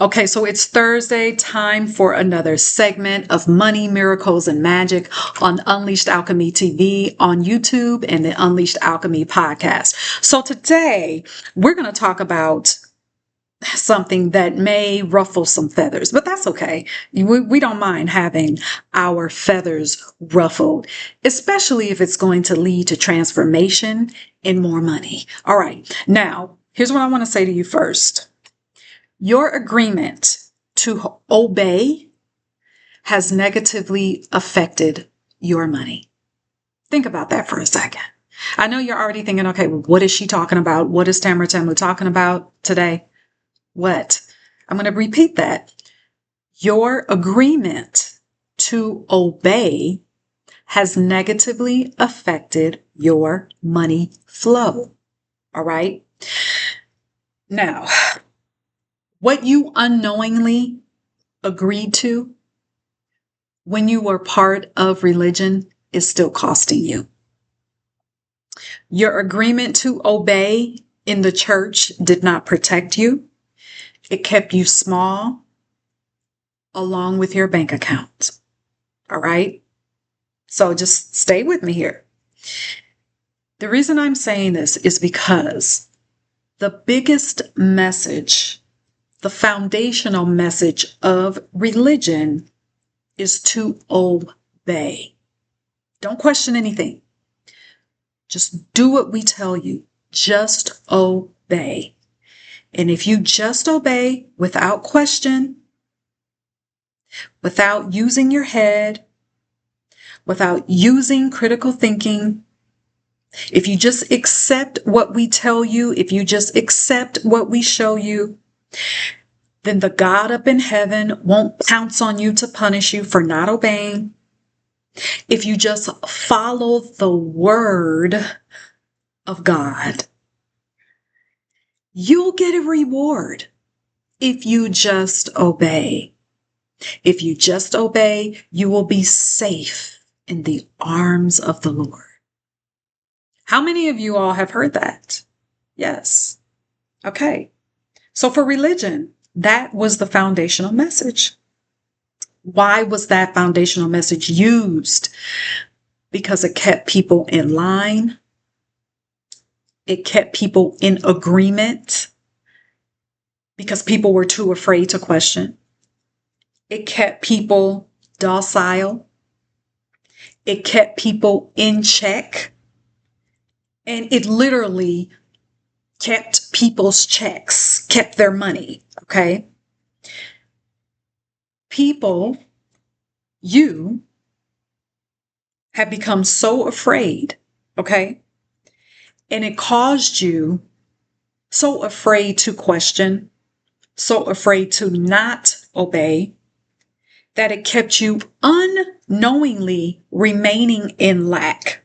Okay, so it's Thursday, time for another segment of Money, Miracles, and Magic on Unleashed Alchemy TV on YouTube and the Unleashed Alchemy podcast. So today we're going to talk about something that may ruffle some feathers, but that's okay. We don't mind having our feathers ruffled, especially if it's going to lead to transformation and more money. All right, now here's what I want to say to you first. Your agreement to obey has negatively affected your money. Think about that for a second. I know you're already thinking, okay, well, what is she talking about? What is Tamara Tamu talking about today? What? I'm going to repeat that. Your agreement to obey has negatively affected your money flow. All right. Now, what you unknowingly agreed to when you were part of religion is still costing you. Your agreement to obey in the church did not protect you. It kept you small along with your bank account. All right? So just stay with me here. The reason I'm saying this is because the biggest message, the foundational message of religion is to obey. Don't question anything. Just do what we tell you. Just obey. And if you just obey without question, without using your head, without using critical thinking, if you just accept what we tell you, if you just accept what we show you, then the God up in heaven won't pounce on you to punish you for not obeying. If you just follow the word of God, you'll get a reward if you just obey. If you just obey, you will be safe in the arms of the Lord. How many of you all have heard that? Yes. Okay. So for religion, that was the foundational message. Why was that foundational message used? Because it kept people in line. It kept people in agreement because people were too afraid to question. It kept people docile. It kept people in check. And it literally kept people's checks, kept their money, okay? People, you have become so afraid, okay? And it caused you so afraid to question, so afraid to not obey, that it kept you unknowingly remaining in lack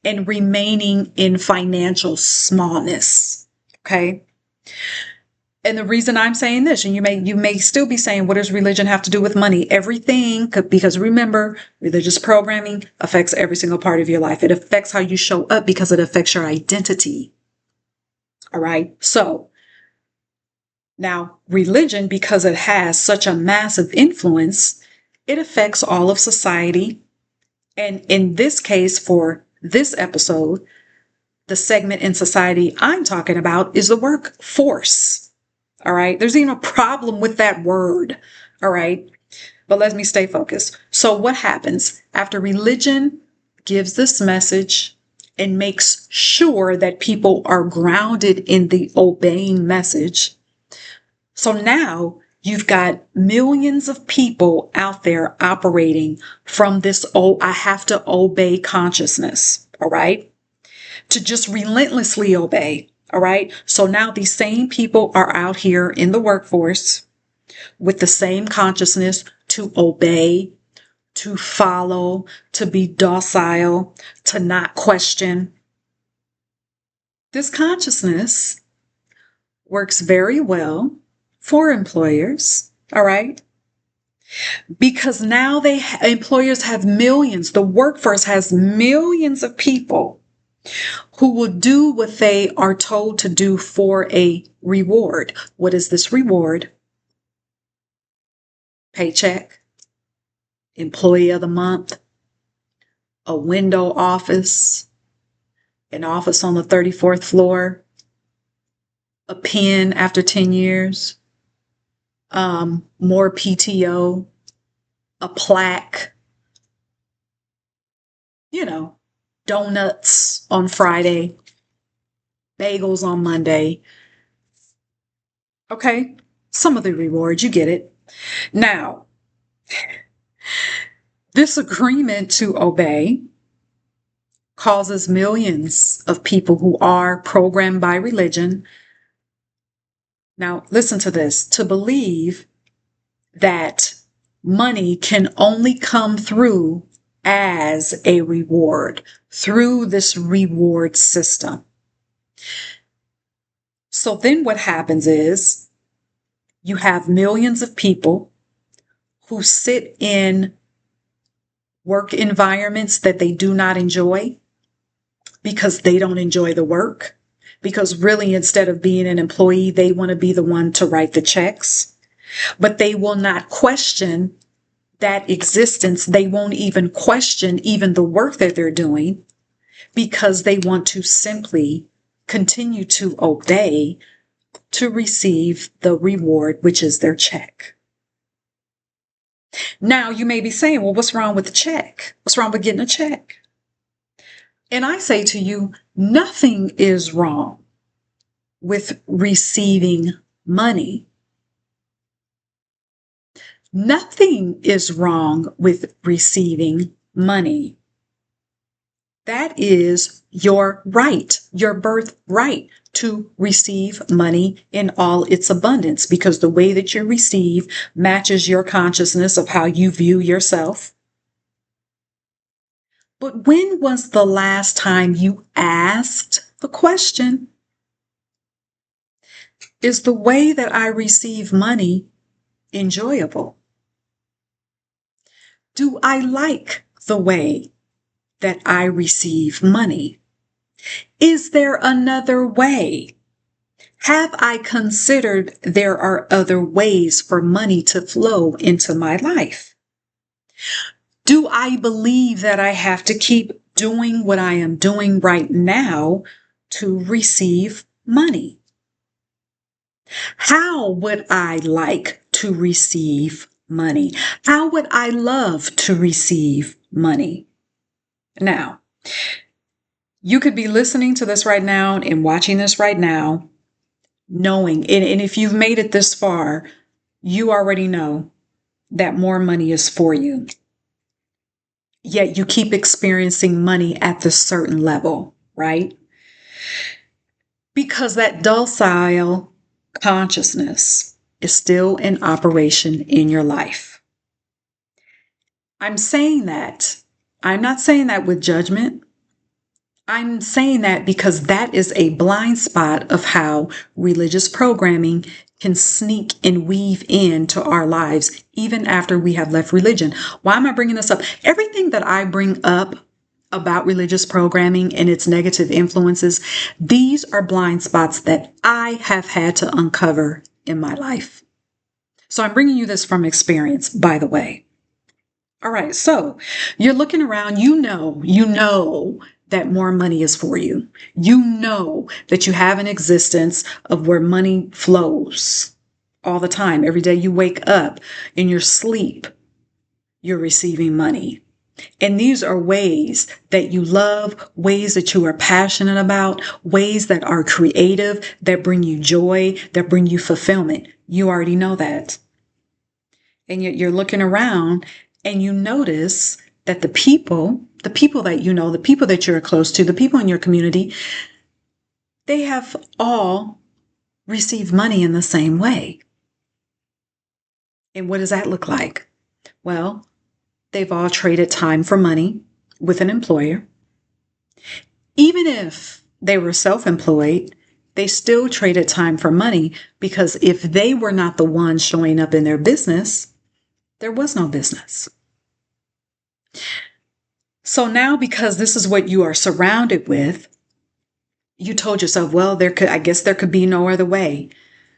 and remaining in financial smallness, okay? And the reason I'm saying this, and you may still be saying, what does religion have to do with money? Everything, because remember, religious programming affects every single part of your life. It affects how you show up because it affects your identity. All right. So now religion, because it has such a massive influence, it affects all of society. And in this case, for this episode, the segment in society I'm talking about is the workforce. All right. There's even a problem with that word. All right. But let me stay focused. So what happens after religion gives this message and makes sure that people are grounded in the obeying message? So now you've got millions of people out there operating from this, oh, I have to obey consciousness. All right. To just relentlessly obey. All right. So now these same people are out here in the workforce with the same consciousness to obey, to follow, to be docile, to not question. This consciousness works very well for employers. All right. Because now employers have millions, the workforce has millions of people who will do what they are told to do for a reward. What is this reward? paycheck, employee of the month, a window office, an office on the 34th floor, a pen after 10 years, more PTO, a plaque, donuts on Friday, bagels on Monday. Okay, some of the rewards, you get it. Now, this agreement to obey causes millions of people who are programmed by religion. Now, listen to this, to believe that money can only come through as a reward, through this reward system. So then what happens is you have millions of people who sit in work environments that they do not enjoy because they don't enjoy the work. Because really, instead of being an employee, they want to be the one to write the checks. But they will not question that existence. They won't even question even the work that they're doing because they want to simply continue to obey to receive the reward, which is their check. Now, you may be saying, well, what's wrong with the check? What's wrong with getting a check? And I say to you, nothing is wrong with receiving money. Nothing is wrong with receiving money. That is your right, your birthright to receive money in all its abundance, because the way that you receive matches your consciousness of how you view yourself. But when was the last time you asked the question, is the way that I receive money enjoyable? Do I like the way that I receive money? Is there another way? Have I considered there are other ways for money to flow into my life? Do I believe that I have to keep doing what I am doing right now to receive money? How would I like to receive money? How would I love to receive money? Now, you could be listening to this right now and watching this right now, knowing, and if you've made it this far, you already know that more money is for you. Yet you keep experiencing money at this certain level, right? Because that docile consciousness is still in operation in your life. I'm saying that. I'm not saying that with judgment. I'm saying that because that is a blind spot of how religious programming can sneak and weave into our lives, even after we have left religion. Why am I bringing this up? Everything that I bring up about religious programming and its negative influences, these are blind spots that I have had to uncover in my life. So I'm bringing you this from experience, by the way. All right, so you're looking around, you know that more money is for you. You know that you have an existence of where money flows all the time. Every day you wake up, in your sleep, you're receiving money. And these are ways that you love, ways that you are passionate about, ways that are creative, that bring you joy, that bring you fulfillment. You already know that. And yet you're looking around and you notice that the people that you know, the people that you're close to, the people in your community, they have all received money in the same way. And what does that look like? Well, they've all traded time for money with an employer. Even if they were self-employed, they still traded time for money, because if they were not the ones showing up in their business, there was no business. So now, because this is what you are surrounded with, you told yourself, well, I guess there could be no other way,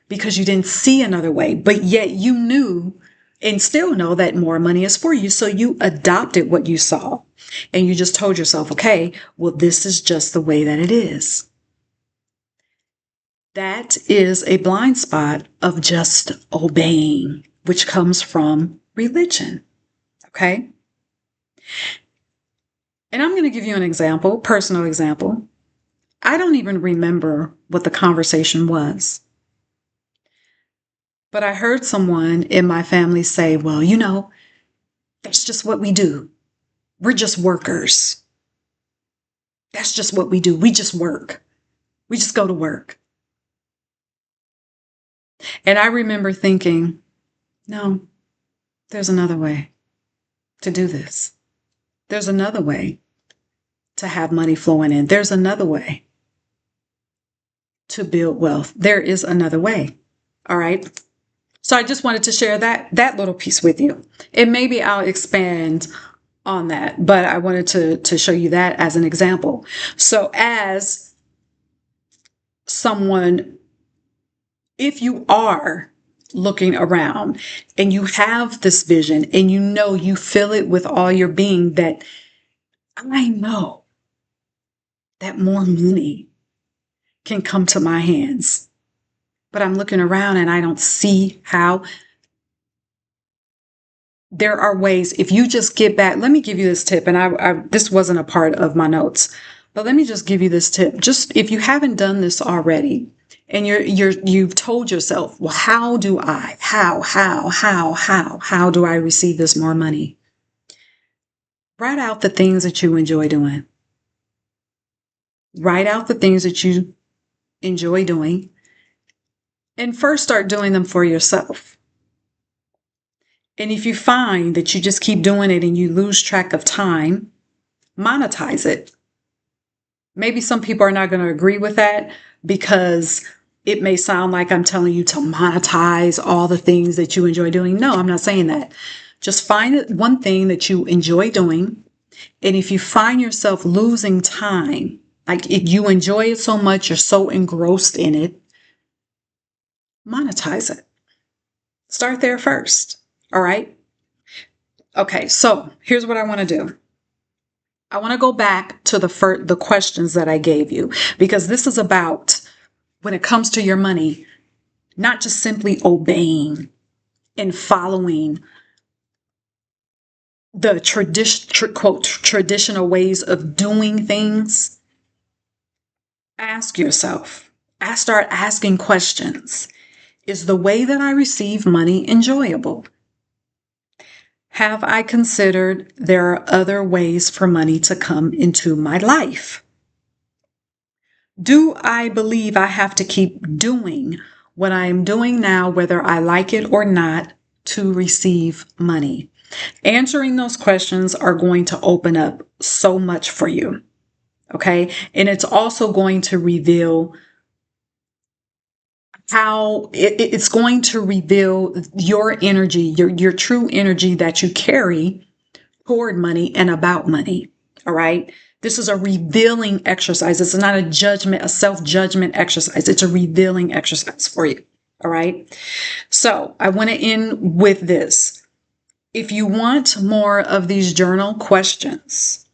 because you didn't see another way. But yet you knew and still know that more money is for you. So you adopted what you saw and you just told yourself, okay, well, this is just the way that it is. That is a blind spot of just obeying, which comes from religion. Okay. And I'm going to give you an example, personal example. I don't even remember what the conversation was. But I heard someone in my family say, well, that's just what we do. We're just workers. That's just what we do. We just work. We just go to work. And I remember thinking, no, there's another way to do this. There's another way to have money flowing in. There's another way to build wealth. There is another way. All right. So I just wanted to share that little piece with you. And maybe I'll expand on that, but I wanted to show you that as an example. So as someone, if you are looking around and you have this vision and you feel it with all your being that I know that more money can come to my hands, but I'm looking around and I don't see how. There are ways, if you just get back, let me give you this tip. And this wasn't a part of my notes, but let me just give you this tip. Just if you haven't done this already and you've told yourself, well, how do I receive this more money? Write out the things that you enjoy doing. Write out the things that you enjoy doing and first start doing them for yourself. And if you find that you just keep doing it and you lose track of time, monetize it. Maybe some people are not going to agree with that because it may sound like I'm telling you to monetize all the things that you enjoy doing. No, I'm not saying that. Just find one thing that you enjoy doing. And if you find yourself losing time, like if you enjoy it so much, you're so engrossed in it, monetize it. Start there first. All right. Okay. So here's what I want to do. I want to go back to the questions that I gave you, because this is about, when it comes to your money, not just simply obeying and following the traditional ways of doing things. Ask yourself, start asking questions. Is the way that I receive money enjoyable? Have I considered there are other ways for money to come into my life? Do I believe I have to keep doing what I am doing now, whether I like it or not, to receive money? Answering those questions are going to open up so much for you. Okay. And it's also going to reveal how it's going to reveal your energy, your true energy that you carry toward money and about money. All right. This is a revealing exercise. It's not a judgment, a self-judgment exercise. It's a revealing exercise for you. All right. So I want to end with this. If you want more of these journal questions,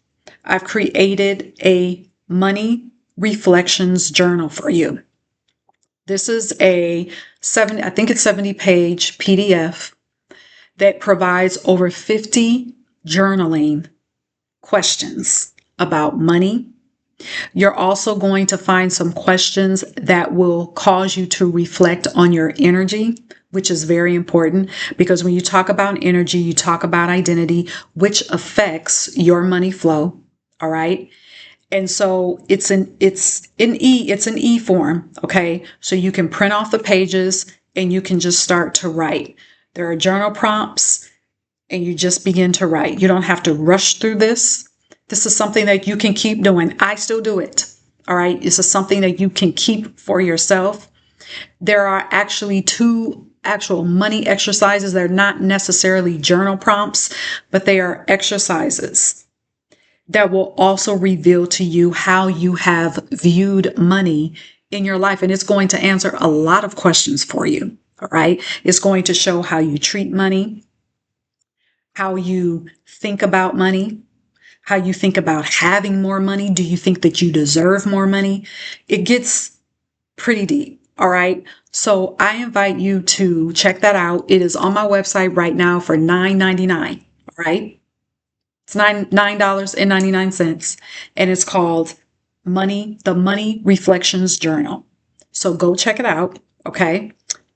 I've created a money reflections journal for you. This is a 70-page PDF that provides over 50 journaling questions about money. You're also going to find some questions that will cause you to reflect on your energy, which is very important, because when you talk about energy, you talk about identity, which affects your money flow. All right. And so it's an E form. Okay. So you can print off the pages and you can just start to write. There are journal prompts and you just begin to write. You don't have to rush through this. This is something that you can keep doing. I still do it. All right. This is something that you can keep for yourself. There are actually 2 actual money exercises. They're not necessarily journal prompts, but they are exercises that will also reveal to you how you have viewed money in your life. And it's going to answer a lot of questions for you. All right. It's going to show how you treat money. how you think about money, how you think about having more money. Do you think that you deserve more money? It gets pretty deep. All right. So I invite you to check that out. It is on my website right now for $9.99. All right. It's $9.99. And it's called the Money Reflections Journal. So go check it out. Okay.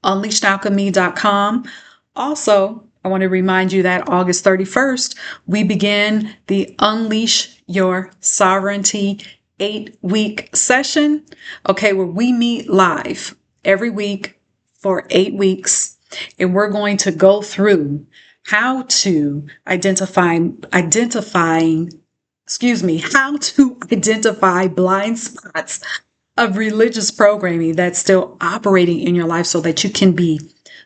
Unleashedalchemy.com. Also, I want to remind you that August 31st, we begin the Unleash Your Sovereignty 8-week session. Okay, where we meet live every week for 8 weeks. And we're going to go through how to identify blind spots of religious programming that's still operating in your life so that you can be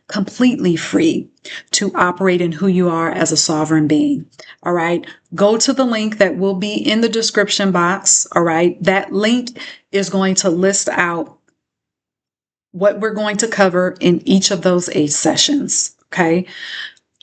completely free to operate in who you are as a sovereign being. All right. Go to the link that will be in the description box. All right. That link is going to list out what we're going to cover in each of those 8 sessions. Okay.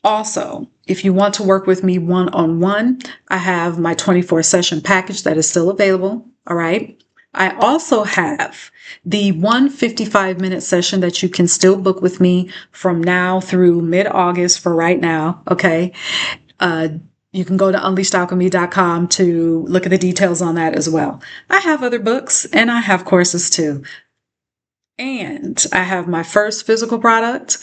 Also, if you want to work with me one-on-one, I have my 24 session package that is still available. All right. I also have the 155-minute session that you can still book with me from now through mid-August for right now. Okay. You can go to unleashedalchemy.com to look at the details on that as well. I have other books and I have courses too. And I have my first physical product,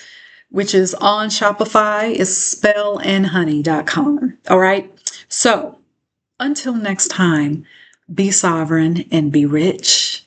which is on Shopify. It's spellandhoney.com. All right. So until next time, be sovereign and be rich.